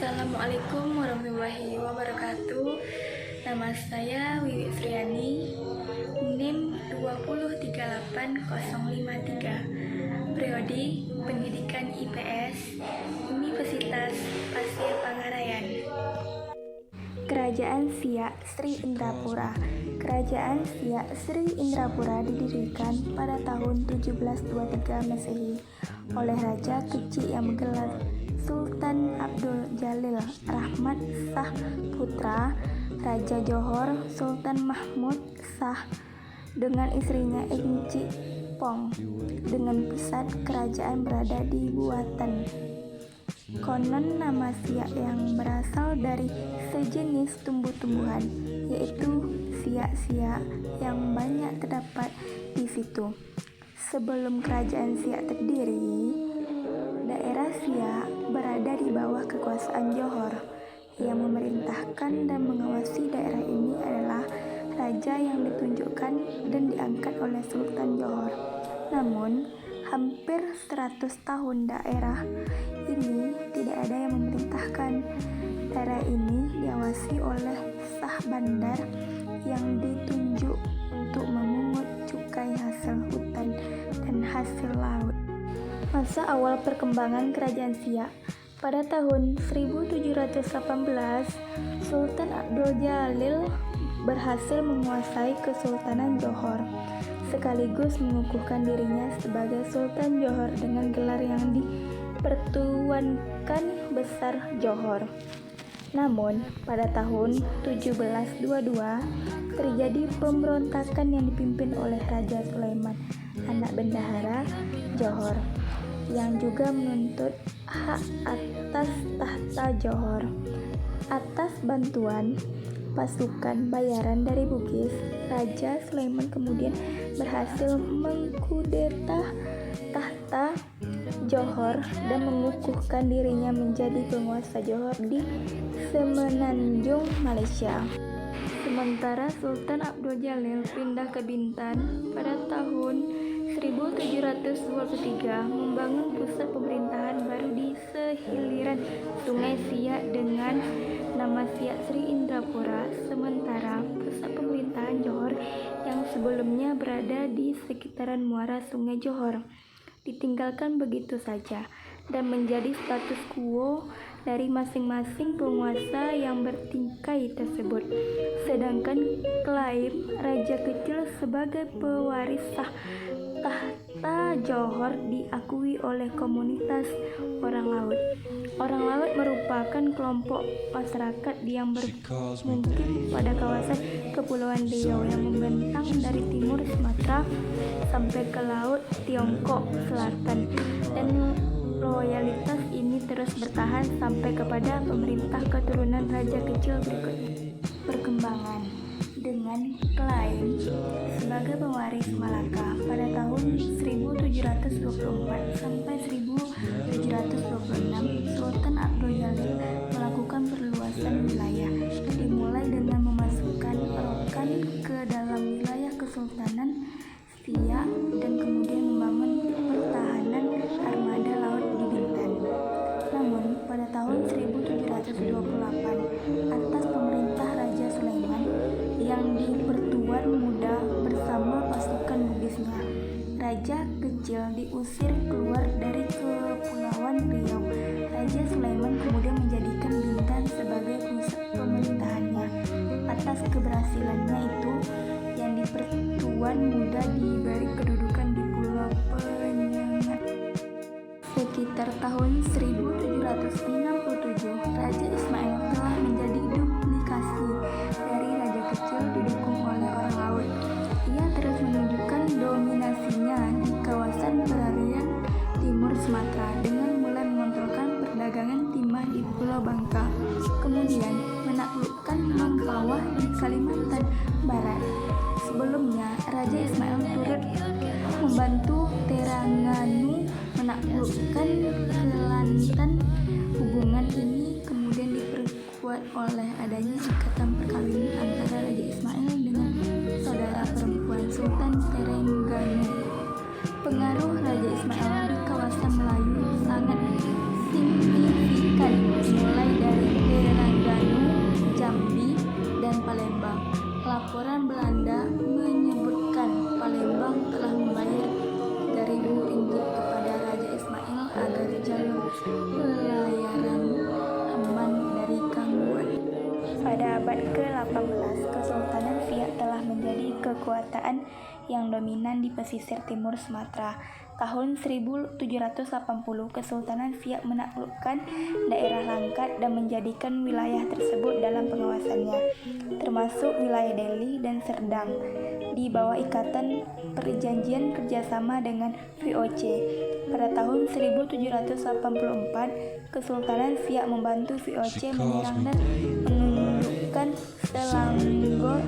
Assalamualaikum warahmatullahi wabarakatuh. Nama saya Wiwi Sriani, NIM 2038053, Prodi Pendidikan IPS, Universitas Pasir Pangarayan. Kerajaan Siak Sri Indrapura. Kerajaan Siak Sri Indrapura didirikan pada tahun 1723 Masehi oleh Raja Kecil yang bergelar Sultan Abdul Jalil Rahmat Shah Putra, Raja Johor Sultan Mahmud Shah dengan istrinya Enci Pong, dengan pusat kerajaan berada di Buatan. Konon nama Siak yang berasal dari sejenis tumbuh-tumbuhan, yaitu siak-siak yang banyak terdapat di situ. Sebelum kerajaan Siak terdiri, daerah Siak berada di bawah kekuasaan Johor. Yang memerintahkan dan mengawasi daerah ini adalah raja yang ditunjukkan dan diangkat oleh Sultan Johor. Namun, hampir 100 tahun daerah ini tidak ada yang memerintahkan. Daerah ini diawasi oleh Shah Bandar yang ditunjuk untuk memungut cukai hasil hutan dan hasil laut. Masa awal perkembangan kerajaan Siak. Pada tahun 1718, Sultan Abdul Jalil berhasil menguasai Kesultanan Johor, sekaligus mengukuhkan dirinya sebagai Sultan Johor dengan gelar yang dipertuankan Besar Johor. Namun, pada tahun 1722 terjadi pemberontakan yang dipimpin oleh Raja Sulaiman, anak bendahara Johor, yang juga menuntut hak atas tahta Johor. Atas bantuan pasukan bayaran dari Bugis, Raja Sulaiman kemudian berhasil mengkudeta tahta Johor dan mengukuhkan dirinya menjadi penguasa Johor di Semenanjung, Malaysia. Sementara Sultan Abdul Jalil pindah ke Bintan pada tahun 1723, membangun pusat pemerintahan baru di sehiliran Sungai Siak dengan nama Siak Sri Indrapura. Sementara pusat pemerintahan Johor yang sebelumnya berada di sekitaran muara Sungai Johor ditinggalkan begitu saja dan menjadi status quo dari masing-masing penguasa yang bertingkai tersebut. Sedangkan klaim Raja Kecil sebagai pewaris sah tahta Johor diakui oleh komunitas orang laut. Orang laut merupakan kelompok masyarakat yang bermukim pada kawasan Kepulauan Riau yang membentang dari timur Sumatera sampai ke laut Tiongkok Selatan, dan loyalitas ini terus bertahan sampai kepada pemerintah keturunan Raja Kecil berikut. Perkembangan dengan klaim sebagai pewaris Malaka pada tahun 1724 sampai 1726, Sultan Abdul Jalil melakukan perluasan wilayah, dimulai dengan memasukkan Rokan ke dalam wilayah Kesultanan Siak dan kemudian membangun pertahanan armada laut di Bintan. Namun, pada tahun 1728, atas pemerintah Raja Sulaiman yang dipertuan muda bersama pasukan Bugisnya, Raja Kecil diusir keluar dari Kepulauan Riau. Raja Sulaiman kemudian menjadikan Bintan sebagai pusat pemerintahannya. Atas keberhasilannya itu, yang dipertuan muda diberi kedudukan di Pulau Penyengat. Sekitar tahun 1767, Raja Ismail telah menjadi duplikasi dari Raja Kecil didukung oleh orang laut. Ia terus menunjukkan dominasinya di kawasan perairan timur Sumatera dengan mulai mengontrolkan perdagangan timah di Pulau Bangka, kemudian menaklukkan Mempawah di Kalimantan Barat. Sebelumnya, Raja Ismail turut membantu Terengganu menaklukkan Kelantan. Hubungan ini kemudian diperkuat oleh adanya ikatan perkawinan antara Raja Ismail dengan saudara perempuan Sultan Terengganu. Pengaruh Raja Ismail di kawasan Melayu sangat signifikan, mulai dari kekuasaan yang dominan di pesisir timur Sumatera. Tahun 1780, Kesultanan Siak menaklukkan daerah Langkat dan menjadikan wilayah tersebut dalam pengawasannya, termasuk wilayah Deli dan Serdang, di bawah ikatan perjanjian kerjasama dengan VOC. Pada tahun 1784, Kesultanan Siak membantu VOC menyerang dan menundukkan Selangor.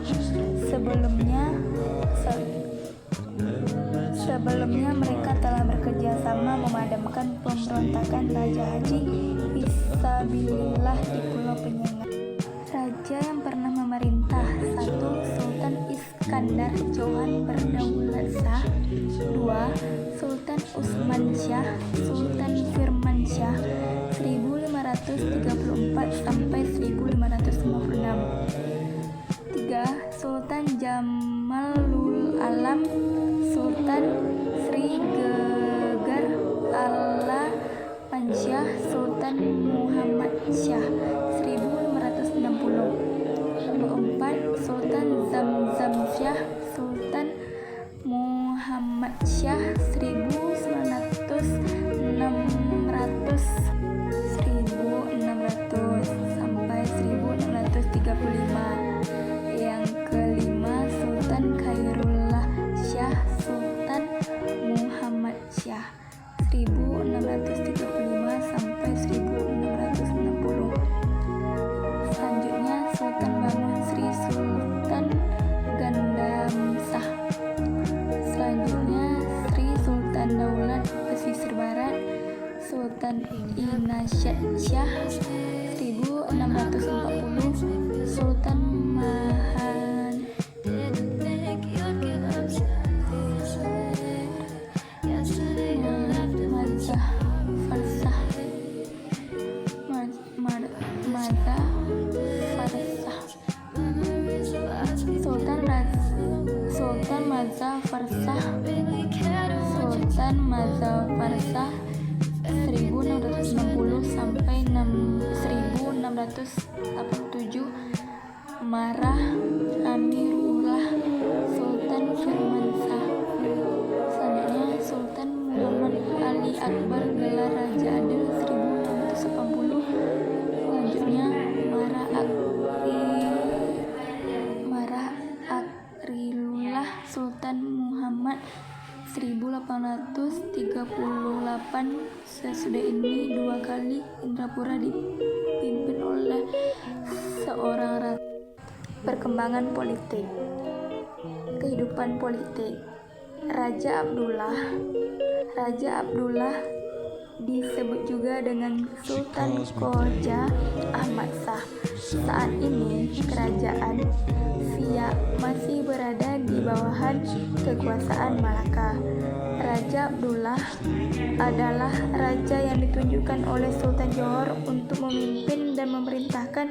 Sebelumnya mereka telah bekerja sama memadamkan pemberontakan Raja Haji Fisabilillah di Pulau Penyengat. Raja yang pernah memerintah: 1. Sultan Iskandar Johan Berdaulat Shah. 2. Sultan Usman Shah, Sultan Firman Shah 1534 sampai 1556. 3. Sultan Jamalul Alam, Sultan Sri Gegar Ala Pansyah, Sultan Muhammad Shah 1560. 4. Sultan Zamzam Shah, Sultan Muhammad Shah 1600 sampai 1635. Yang kelima, Sultan Khairullah Shah, Sultan Muhammad Shah 1635 sampai 1660. Selanjutnya Sultan Bangun Sri, Sultan Gandamsah. Selanjutnya Sri Sultan Daulat Pesisir Barat, Sultan Inasyad Shah 1640. Sultan Sultan Mazzafarsah 1660 sampai 1687. Marah Amirullah Sultan Firmansyah. Selanjutnya Sultan Muhammad Ali Akbar gelar Raja Adil 1680. Selanjutnya Marah Akrilullah Sultan Muhammad 1838. Sesudah ini dua kali Indrapura dipimpin oleh seorang ratu. Perkembangan politik. Kehidupan politik. Raja Abdullah disebut juga dengan Sultan Koja Ahmad Shah. Saat ini kerajaan Siak masih berada di bawahan kekuasaan Malaka. Raja Abdullah adalah raja yang ditunjukkan oleh Sultan Johor untuk memimpin dan memerintahkan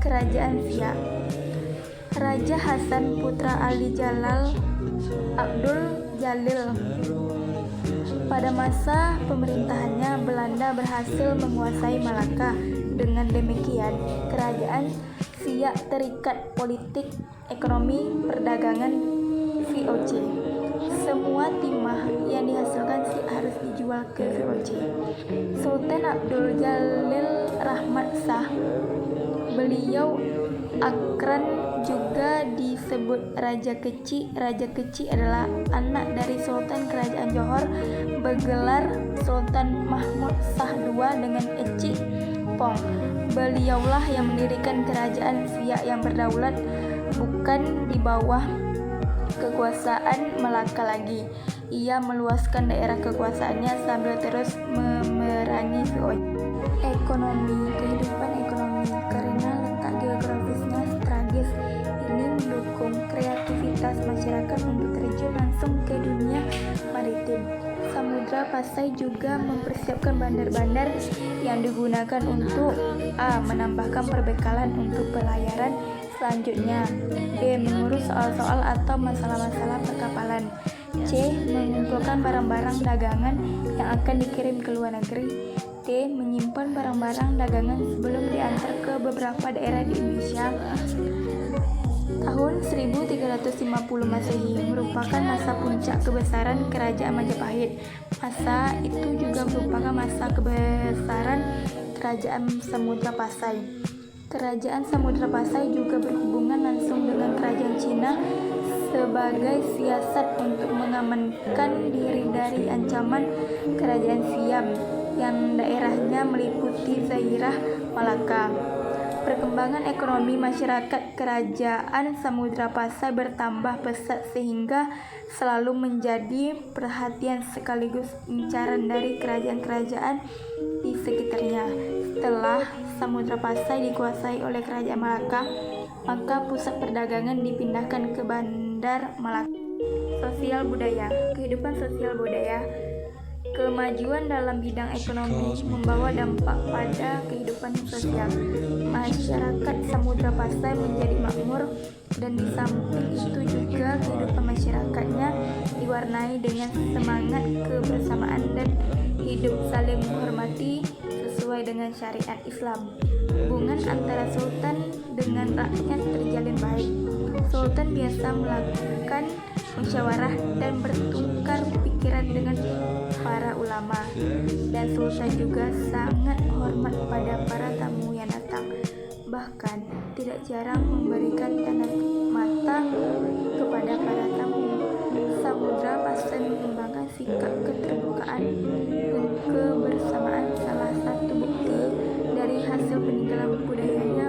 kerajaan Siak. Raja Hasan putra Ali Jalal Abdul Jalil. Pada masa pemerintahannya, Belanda berhasil menguasai Malaka. Dengan demikian, kerajaan Siak terikat politik, ekonomi, perdagangan VOC. Semua timah yang dihasilkan Siak harus dijual ke VOC. Sultan Abdul Jalil Rahmat Shah, beliau akran juga disebut Raja Keci. Raja Keci adalah anak dari Sultan Kerajaan Johor bergelar Sultan Mahmud Shah II dengan Eci Pong. Beliaulah yang mendirikan kerajaan Siak yang berdaulat, bukan di bawah kekuasaan Melaka lagi. Ia meluaskan daerah kekuasaannya sambil terus memerangi VOC. Ekonomi. Kehidupan ekonomi. Karena letak geografisnya strategis, ini mendukung kreativitas masyarakat untuk terjun langsung ke dunia maritim. Samudra Pasai juga mempersiapkan bandar-bandar yang digunakan untuk A. menambahkan perbekalan untuk pelayaran selanjutnya, B. mengurus soal-soal atau masalah-masalah perkapalan, C. mengumpulkan barang-barang dagangan yang akan dikirim ke luar negeri, D. menyimpan barang-barang dagangan sebelum diantar ke beberapa daerah di Indonesia, Tahun 1350 Masehi merupakan masa puncak kebesaran Kerajaan Majapahit. Masa itu juga merupakan masa kebesaran Kerajaan Samudra Pasai. Kerajaan Samudra Pasai juga berhubungan langsung dengan Kerajaan Cina sebagai siasat untuk mengamankan diri dari ancaman Kerajaan Siam yang daerahnya meliputi Zairah, Malaka. Perkembangan ekonomi masyarakat Kerajaan Samudra Pasai bertambah pesat sehingga selalu menjadi perhatian sekaligus incaran dari kerajaan-kerajaan di sekitarnya. Setelah Samudra Pasai dikuasai oleh Kerajaan Malaka, maka pusat perdagangan dipindahkan ke Bandar Malaka. Sosial budaya. Kehidupan sosial budaya. Kemajuan dalam bidang ekonomi membawa dampak pada kehidupan sosial. Masyarakat Samudra Pasai menjadi makmur, dan di samping itu juga kehidupan masyarakatnya diwarnai dengan semangat kebersamaan dan hidup saling menghormati sesuai dengan syariat Islam. Hubungan antara sultan dengan rakyat terjalin baik. Sultan biasa melakukan musyawarah dan bertukar pikiran dengan para ulama, dan sultan juga sangat hormat pada para tamu yang datang. Bahkan tidak jarang memberikan tanda mata kepada para tamu. Samudra Pasai mengembangkan sikap keterbukaan dan kebersamaan. Salah satu bukti dari hasil peninggalan budayanya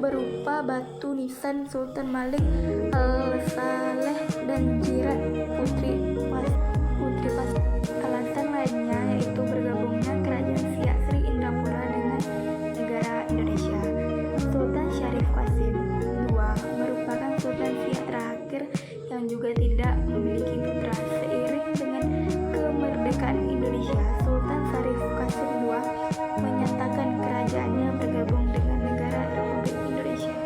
berupa batu nisan Sultan Malik Al-Saleh dan jirat Putri